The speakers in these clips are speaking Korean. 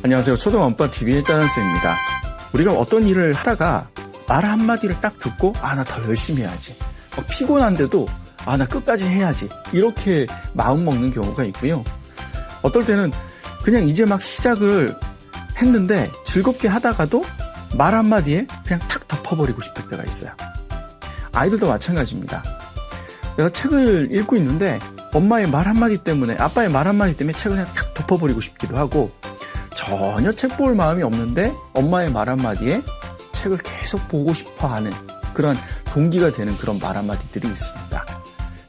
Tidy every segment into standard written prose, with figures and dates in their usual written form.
안녕하세요. 초등엄빠TV의 짜장쌤입니다. 우리가 어떤 일을 하다가 말 한마디를 딱 듣고 나 더 열심히 해야지. 피곤한데도 나 끝까지 해야지. 이렇게 마음 먹는 경우가 있고요. 어떨 때는 그냥 이제 막 시작을 했는데 즐겁게 하다가도 말 한마디에 그냥 탁 덮어버리고 싶을 때가 있어요. 아이들도 마찬가지입니다. 내가 책을 읽고 있는데 엄마의 말 한마디 때문에, 아빠의 말 한마디 때문에 책을 그냥 탁 덮어버리고 싶기도 하고, 전혀 책 볼 마음이 없는데 엄마의 말 한마디에 책을 계속 보고 싶어 하는 그런 동기가 되는 그런 말 한마디들이 있습니다.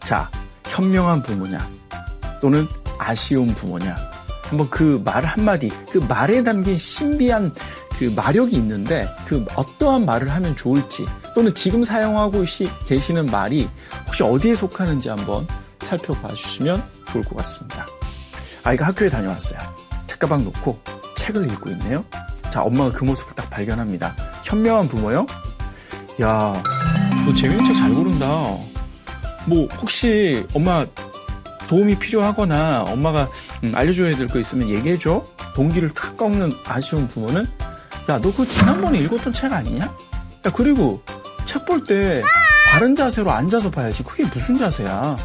자, 현명한 부모냐 또는 아쉬운 부모냐, 한번 그 말 한마디, 그 말에 담긴 신비한 그 마력이 있는데 그 어떠한 말을 하면 좋을지, 또는 지금 사용하고 계시는 말이 혹시 어디에 속하는지 한번 살펴봐 주시면 좋을 것 같습니다. 아이가 학교에 다녀왔어요. 책가방 놓고 책을 읽고 있네요. 자, 엄마가 그 모습을 딱 발견합니다. 현명한 부모요? 야, 너 재밌는 책 잘 고른다. 뭐 혹시 엄마 도움이 필요하거나 엄마가 알려줘야 될 거 있으면 얘기해줘. 동기를 탁 꺾는 아쉬운 부모는, 야, 너 그거 지난번에 읽었던 책 아니냐? 야, 그리고 책 볼 때 바른 자세로 앉아서 봐야지. 그게 무슨 자세야?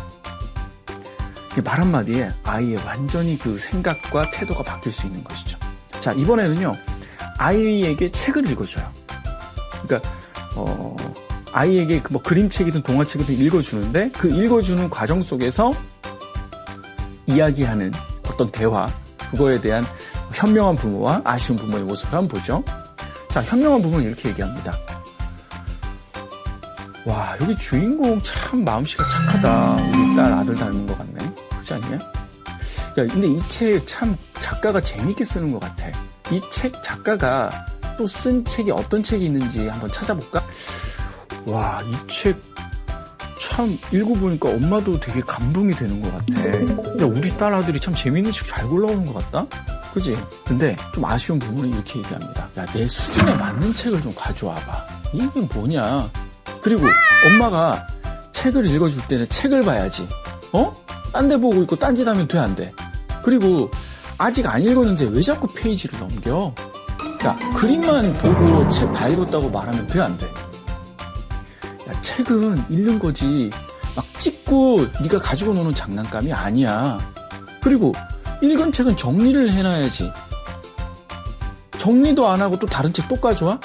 말 한마디에 아이의 완전히 그 생각과 태도가 바뀔 수 있는 것이죠. 자, 이번에는요, 아이에게 책을 읽어줘요. 그러니까 아이에게 뭐 그림책이든 동화책이든 읽어주는데, 그 읽어주는 과정 속에서 이야기하는 어떤 대화, 그거에 대한 현명한 부모와 아쉬운 부모의 모습을 한번 보죠. 자, 현명한 부모는 이렇게 얘기합니다. 와, 여기 주인공 참 마음씨가 착하다. 우리 딸 아들 닮은 것 같네. 그렇지 않냐? 야, 근데 이 책 참 작가가 재밌게 쓰는 것 같아. 이 책 작가가 또 쓴 책이 어떤 책이 있는지 한번 찾아볼까? 와, 이 책 참 읽어보니까 엄마도 되게 감동이 되는 것 같아. 야, 우리 딸 아들이 참 재밌는 책 잘 골라오는 것 같다? 그치? 근데 좀 아쉬운 부분은 이렇게 얘기합니다. 야, 내 수준에 맞는 책을 좀 가져와봐. 이게 뭐냐? 그리고 엄마가 책을 읽어줄 때는 책을 봐야지. 딴 데 보고 있고 딴짓하면 돼, 안 돼? 그리고 아직 안 읽었는데 왜 자꾸 페이지를 넘겨? 야, 그림만 보고 책 다 읽었다고 말하면 돼, 안 돼? 야, 책은 읽는 거지 막 찍고 네가 가지고 노는 장난감이 아니야. 그리고 읽은 책은 정리를 해놔야지. 정리도 안 하고 또 다른 책 또 가져와?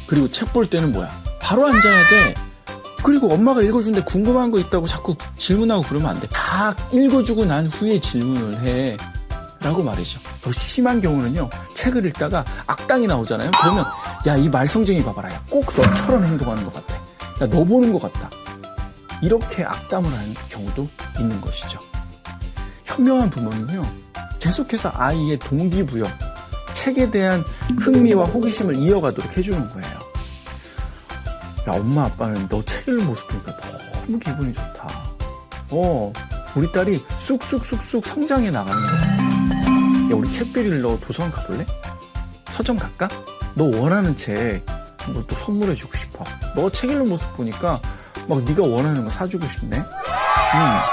그리고 책 볼 때는 뭐야? 바로 앉아야 돼. 그리고 엄마가 읽어주는데 궁금한 거 있다고 자꾸 질문하고 그러면 안 돼. 다 읽어주고 난 후에 질문을 해. 라고 말이죠. 더 심한 경우는요, 책을 읽다가 악당이 나오잖아요. 그러면, 야, 이 말썽쟁이 봐봐라. 야, 꼭 너처럼 행동하는 것 같아. 야, 너 보는 것 같다. 이렇게 악담을 하는 경우도 있는 것이죠. 현명한 부모는요, 계속해서 아이의 동기부여, 책에 대한 흥미와 호기심을 이어가도록 해주는 거예요. 야, 엄마 아빠는 너 책 읽는 모습 보니까 너무 기분이 좋다. 우리 딸이 쑥쑥쑥쑥 성장해 나가는 것 같아. 야, 우리 책비를 너 도서관 가볼래? 서점 갈까? 너 원하는 책 뭐 또 선물해 주고 싶어. 너 책 읽는 모습 보니까 막 네가 원하는 거 사주고 싶네. 야,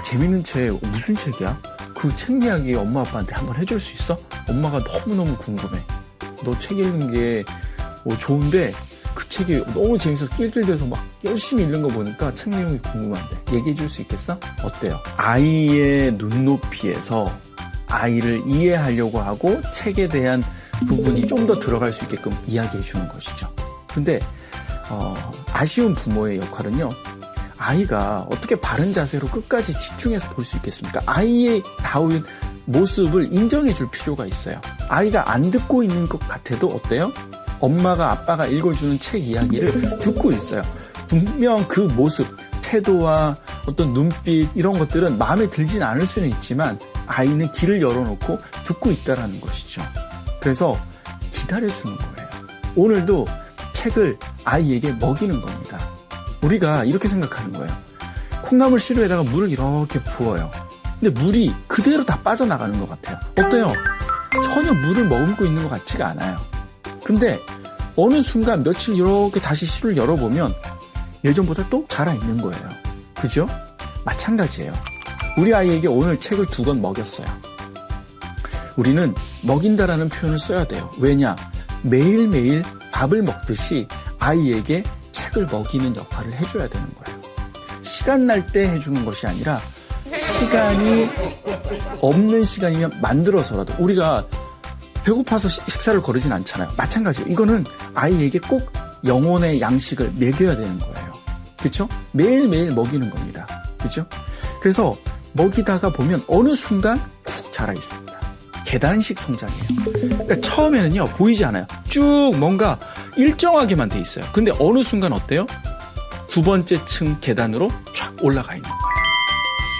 재밌는 책 무슨 책이야? 그 책 이야기 엄마 아빠한테 한번 해줄 수 있어? 엄마가 너무너무 궁금해. 너 책 읽는 게 좋은데 그 책이 너무 재밌어서 낄낄대서 막 열심히 읽는 거 보니까 책 내용이 궁금한데 얘기해 줄 수 있겠어? 어때요? 아이의 눈높이에서 아이를 이해하려고 하고 책에 대한 부분이 좀 더 들어갈 수 있게끔 이야기해 주는 것이죠. 근데 아쉬운 부모의 역할은요, 아이가 어떻게 바른 자세로 끝까지 집중해서 볼 수 있겠습니까? 아이의 나온 모습을 인정해 줄 필요가 있어요. 아이가 안 듣고 있는 것 같아도 어때요? 엄마가 아빠가 읽어주는 책 이야기를 듣고 있어요. 분명 그 모습, 태도와 어떤 눈빛 이런 것들은 마음에 들진 않을 수는 있지만 아이는 귀를 열어놓고 듣고 있다는 것이죠. 그래서 기다려주는 거예요. 오늘도 책을 아이에게 먹이는 겁니다. 우리가 이렇게 생각하는 거예요. 콩나물 시루에다가 물을 이렇게 부어요. 근데 물이 그대로 다 빠져나가는 것 같아요. 어때요? 전혀 물을 머금고 있는 것 같지가 않아요. 근데 어느 순간 며칠 이렇게 다시 시루를 열어보면 예전보다 또 자라있는 거예요. 그죠? 마찬가지예요. 우리 아이에게 오늘 책을 2권 먹였어요. 우리는 먹인다라는 표현을 써야 돼요. 왜냐? 매일매일 밥을 먹듯이 아이에게 책을 먹이는 역할을 해줘야 되는 거예요. 시간 날 때 해주는 것이 아니라 시간이 없는 시간이면 만들어서라도 우리가 배고파서 식사를 거르진 않잖아요. 마찬가지예요. 이거는 아이에게 꼭 영혼의 양식을 먹여야 되는 거예요. 그렇죠? 매일매일 먹이는 겁니다. 그렇죠? 그래서 먹이다가 보면 어느 순간 푹 자라 있습니다. 계단식 성장이에요. 그러니까 처음에는요 보이지 않아요. 쭉 뭔가 일정하게만 돼 있어요. 근데 어느 순간 어때요? 두 번째 층 계단으로 쫙 올라가 있는 거예요.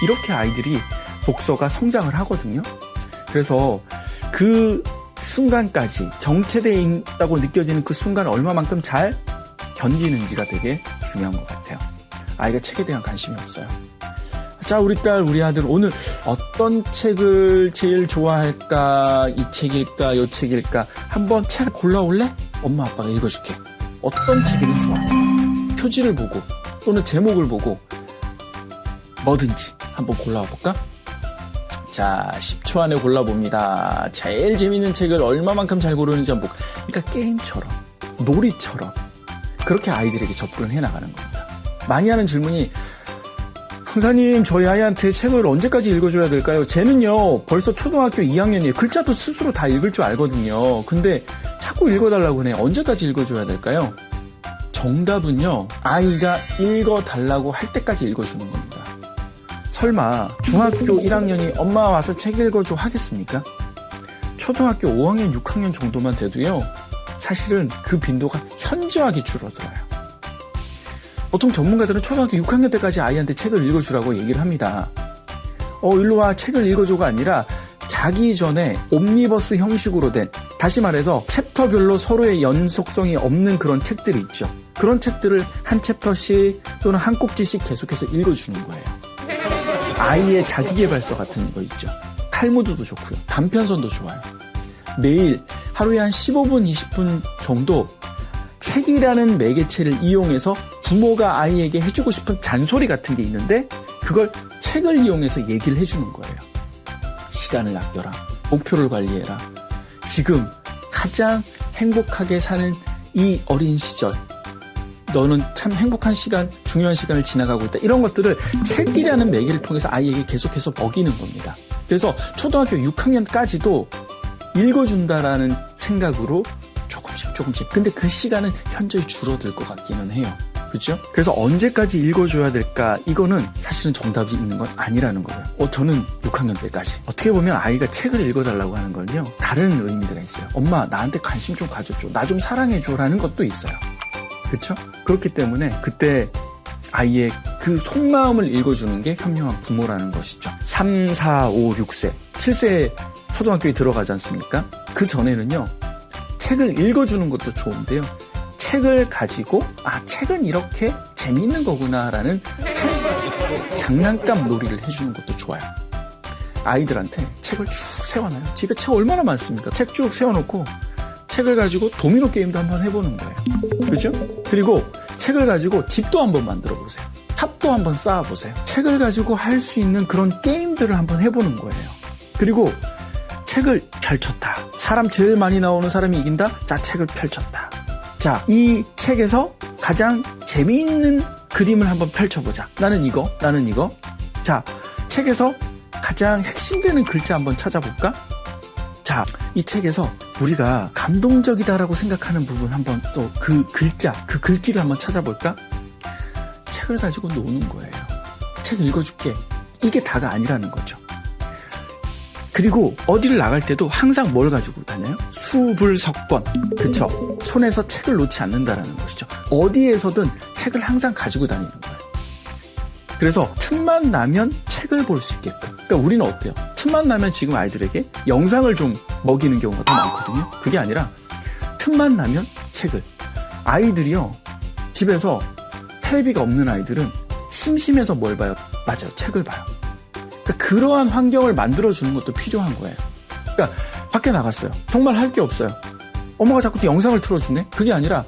이렇게 아이들이 독서가 성장을 하거든요. 그래서 그 순간까지 정체되어 있다고 느껴지는 그 순간을 얼마만큼 잘 견디는지가 되게 중요한 것 같아요. 아이가 책에 대한 관심이 없어요. 자, 우리 딸, 우리 아들 오늘 어떤 책을 제일 좋아할까? 이 책일까? 요 책일까? 한번 책 골라올래? 엄마 아빠가 읽어줄게. 어떤 책이든 좋아. 표지를 보고 또는 제목을 보고 뭐든지 한번 골라볼까? 자, 10초 안에 골라봅니다. 제일 재밌는 책을 얼마만큼 잘 고르는지 한번 볼까? 그러니까 게임처럼, 놀이처럼 그렇게 아이들에게 접근을 해나가는 겁니다. 많이 하는 질문이 강사님, 저희 아이한테 책을 언제까지 읽어줘야 될까요? 쟤는요 벌써 초등학교 2학년이에요. 글자도 스스로 다 읽을 줄 알거든요. 근데 자꾸 읽어달라고 하네. 언제까지 읽어줘야 될까요? 정답은요, 아이가 읽어달라고 할 때까지 읽어주는 겁니다. 설마 중학교 1학년이 엄마 와서 책 읽어줘 하겠습니까? 초등학교 5학년, 6학년 정도만 돼도요 사실은 그 빈도가 현저하게 줄어들어요. 보통 전문가들은 초등학교 6학년 때까지 아이한테 책을 읽어주라고 얘기를 합니다. 일로 와, 책을 읽어줘가 아니라 자기 전에 옴니버스 형식으로 된, 다시 말해서 챕터별로 서로의 연속성이 없는 그런 책들이 있죠. 그런 책들을 한 챕터씩 또는 한 꼭지씩 계속해서 읽어주는 거예요. 아이의 자기계발서 같은 거 있죠. 탈무드도 좋고요. 단편선도 좋아요. 매일 하루에 한 15분, 20분 정도 책이라는 매개체를 이용해서 부모가 아이에게 해주고 싶은 잔소리 같은 게 있는데 그걸 책을 이용해서 얘기를 해주는 거예요. 시간을 아껴라. 목표를 관리해라. 지금 가장 행복하게 사는 이 어린 시절, 너는 참 행복한 시간, 중요한 시간을 지나가고 있다. 이런 것들을 책이라는 매개를 통해서 아이에게 계속해서 먹이는 겁니다. 그래서 초등학교 6학년까지도 읽어준다라는 생각으로 조금씩. 근데 그 시간은 현저히 줄어들 것 같기는 해요. 그렇죠? 그래서 언제까지 읽어줘야 될까? 이거는 사실은 정답이 있는 건 아니라는 거예요. 저는 6학년 때까지. 어떻게 보면 아이가 책을 읽어달라고 하는 건요, 다른 의미가 있어요. 엄마, 나한테 관심 좀 가져줘. 나 좀 사랑해줘라는 것도 있어요. 그렇죠? 그렇기 때문에 그때 아이의 그 속마음을 읽어주는 게 현명한 부모라는 것이죠. 3, 4, 5, 6세, 7세 초등학교에 들어가지 않습니까? 그 전에는요, 책을 읽어주는 것도 좋은데요. 책을 가지고 책은 이렇게 재미있는 거구나라는 장난감 놀이를 해주는 것도 좋아요. 아이들한테 책을 쭉 세워놔요. 집에 책 얼마나 많습니까? 책 쭉 세워놓고 책을 가지고 도미노 게임도 한번 해보는 거예요. 그렇죠? 그리고 책을 가지고 집도 한번 만들어 보세요. 탑도 한번 쌓아보세요. 책을 가지고 할 수 있는 그런 게임들을 한번 해보는 거예요. 그리고 책을 펼쳤다. 사람 제일 많이 나오는 사람이 이긴다? 자, 책을 펼쳤다. 자, 이 책에서 가장 재미있는 그림을 한번 펼쳐보자. 나는 이거. 자, 책에서 가장 핵심되는 글자 한번 찾아볼까? 자, 이 책에서 우리가 감동적이다라고 생각하는 부분 한번 또 그 글자, 그 글귀를 한번 찾아볼까? 책을 가지고 노는 거예요. 책 읽어줄게. 이게 다가 아니라는 거죠. 그리고 어디를 나갈 때도 항상 뭘 가지고 다녀요? 수불석권. 그쵸? 손에서 책을 놓지 않는다라는 것이죠. 어디에서든 책을 항상 가지고 다니는 거예요. 그래서 틈만 나면 책을 볼 수 있게끔. 그러니까 우리는 어때요? 틈만 나면 지금 아이들에게 영상을 좀 먹이는 경우가 더 많거든요. 그게 아니라 틈만 나면 책을. 아이들이요, 집에서 텔레비가 없는 아이들은 심심해서 뭘 봐요? 맞아요. 책을 봐요. 그러니까 그러한 환경을 만들어주는 것도 필요한 거예요. 그러니까 밖에 나갔어요. 정말 할 게 없어요. 엄마가 자꾸 영상을 틀어주네? 그게 아니라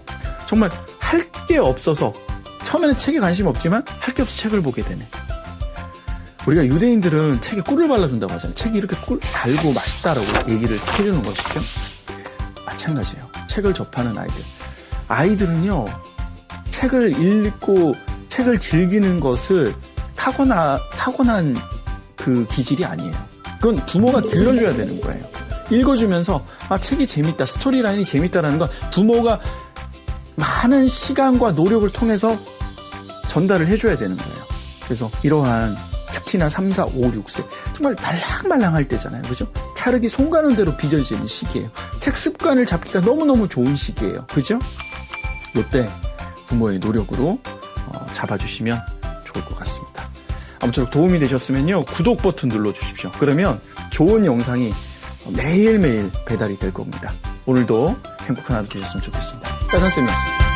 정말 할 게 없어서 처음에는 책에 관심이 없지만 할 게 없어 책을 보게 되네. 우리가 유대인들은 책에 꿀을 발라준다고 하잖아요. 책이 이렇게 꿀 달고 맛있다라고 얘기를 해주는 것이죠. 마찬가지예요. 책을 접하는 아이들은요, 책을 읽고 책을 즐기는 것을 타고난 그 기질이 아니에요. 그건 부모가 들려줘야 되는 거예요. 읽어주면서 책이 재밌다, 스토리라인이 재밌다라는 건 부모가 많은 시간과 노력을 통해서 전달을 해줘야 되는 거예요. 그래서 이러한 특히나 3, 4, 5, 6세 정말 말랑말랑할 때잖아요. 그죠? 찰흙이 손 가는 대로 빚어지는 시기예요. 책 습관을 잡기가 너무너무 좋은 시기예요. 그죠? 이때 부모의 노력으로 잡아주시면 좋을 것 같습니다. 아무쪼록 도움이 되셨으면요, 구독 버튼 눌러주십시오. 그러면 좋은 영상이 매일매일 배달이 될 겁니다. 오늘도 행복한 하루 되셨으면 좋겠습니다. 짜잔쌤이었습니다.